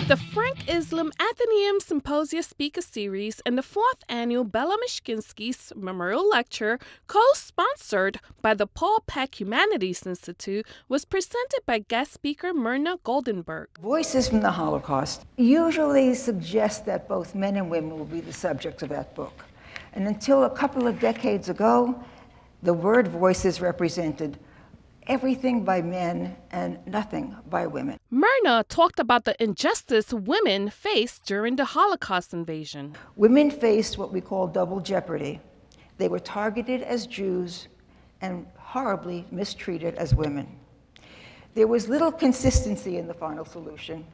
The Frank Islam Athenaeum Symposia Speaker Series and the 4th Annual Bella Mishkinsky's Memorial Lecture, co-sponsored by the Paul Peck Humanities Institute, was presented by guest speaker Myrna Goldenberg. Voices from the Holocaust usually suggest that both men and women will be the subjects of that book. And until a couple of decades ago, the word voices represented everything by men and nothing by women. Myrna talked about the injustice women faced during the Holocaust invasion. Women faced what we call double jeopardy. They were targeted as Jews and horribly mistreated as women. There was little consistency in the final solution,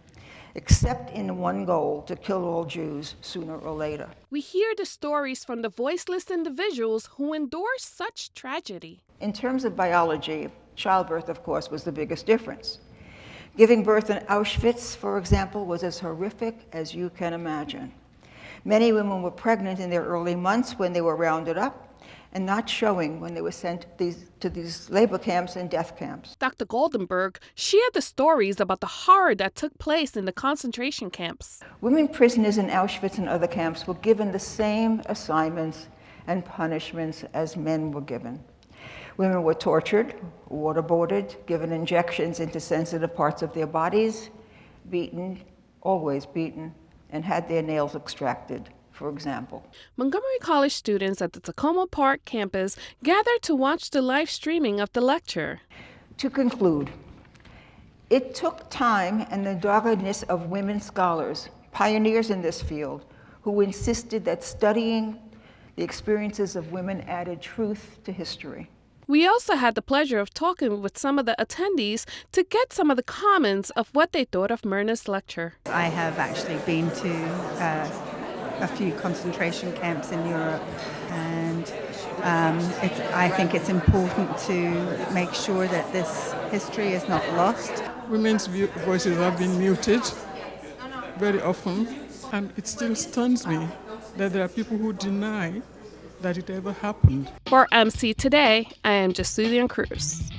except in one goal: to kill all Jews sooner or later. We hear the stories from the voiceless individuals who endured such tragedy. In terms of biology, childbirth, of course, was the biggest difference. Giving birth in Auschwitz, for example, was as horrific as you can imagine. Many women were pregnant in their early months when they were rounded up, and not showing when they were sent to these labor camps and death camps. Dr. Goldenberg shared the stories about the horror that took place in the concentration camps. Women prisoners in Auschwitz and other camps were given the same assignments and punishments as men were given. Women were tortured, waterboarded, given injections into sensitive parts of their bodies, beaten, always beaten, and had their nails extracted, for example. Montgomery College students at the Tacoma Park campus gathered to watch the live streaming of the lecture. To conclude, it took time and the doggedness of women scholars, pioneers in this field, who insisted that studying the experiences of women added truth to history. We also had the pleasure of talking with some of the attendees to get some of the comments of what they thought of Myrna's lecture. I have actually been to a few concentration camps in Europe, and I think it's important to make sure that this history is not lost. Women's voices have been muted very often, and it still stuns me that there are people who deny that it ever happened. For MC Today, I am Jasulian Cruz.